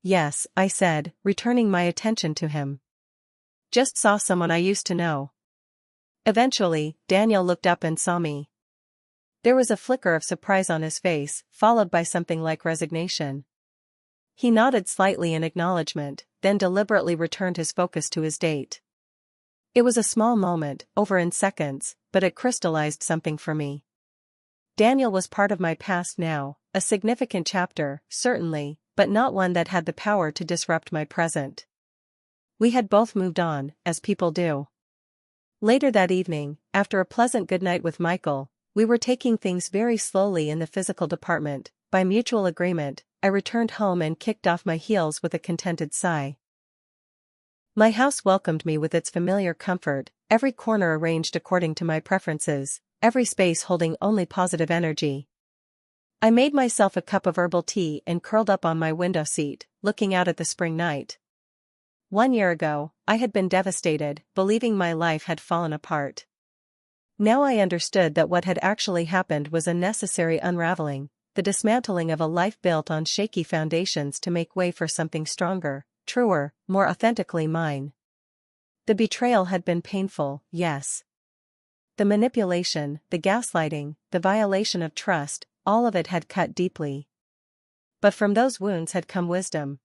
"Yes," I said, returning my attention to him. "Just saw someone I used to know." Eventually, Daniel looked up and saw me. There was a flicker of surprise on his face, followed by something like resignation. He nodded slightly in acknowledgement, then deliberately returned his focus to his date. It was a small moment, over in seconds, but it crystallized something for me. Daniel was part of my past now, a significant chapter, certainly, but not one that had the power to disrupt my present. We had both moved on, as people do. Later that evening, after a pleasant goodnight with Michael, we were taking things very slowly in the physical department. By mutual agreement, I returned home and kicked off my heels with a contented sigh. My house welcomed me with its familiar comfort, every corner arranged according to my preferences, every space holding only positive energy. I made myself a cup of herbal tea and curled up on my window seat, looking out at the spring night. 1 year ago, I had been devastated, believing my life had fallen apart. Now I understood that what had actually happened was a necessary unraveling, the dismantling of a life built on shaky foundations to make way for something stronger, truer, more authentically mine. The betrayal had been painful, yes. The manipulation, the gaslighting, the violation of trust, all of it had cut deeply. But from those wounds had come wisdom.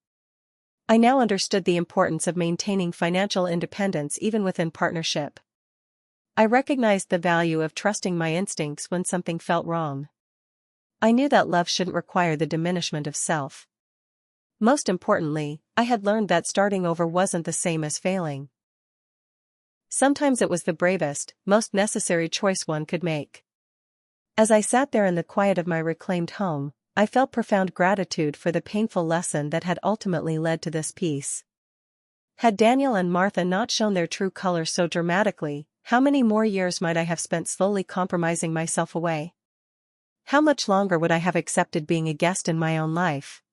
I now understood the importance of maintaining financial independence even within partnership. I recognized the value of trusting my instincts when something felt wrong. I knew that love shouldn't require the diminishment of self. Most importantly, I had learned that starting over wasn't the same as failing. Sometimes it was the bravest, most necessary choice one could make. As I sat there in the quiet of my reclaimed home, I felt profound gratitude for the painful lesson that had ultimately led to this peace. Had Daniel and Martha not shown their true colors so dramatically, how many more years might I have spent slowly compromising myself away? How much longer would I have accepted being a guest in my own life?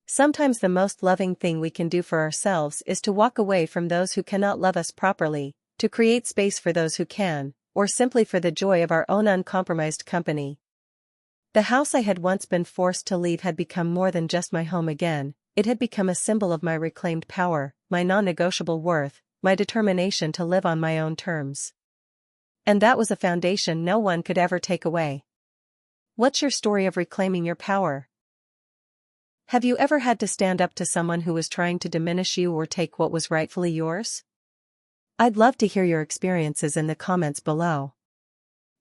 Sometimes the most loving thing we can do for ourselves is to walk away from those who cannot love us properly, to create space for those who can, or simply for the joy of our own uncompromised company. The house I had once been forced to leave had become more than just my home again, it had become a symbol of my reclaimed power, my non-negotiable worth, my determination to live on my own terms. And that was a foundation no one could ever take away. What's your story of reclaiming your power? Have you ever had to stand up to someone who was trying to diminish you or take what was rightfully yours? I'd love to hear your experiences in the comments below.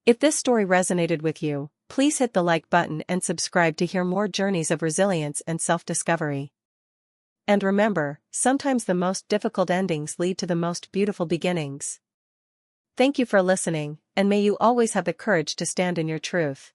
If this story resonated with you, please hit the like button and subscribe to hear more journeys of resilience and self-discovery. And remember, sometimes the most difficult endings lead to the most beautiful beginnings. Thank you for listening, and may you always have the courage to stand in your truth.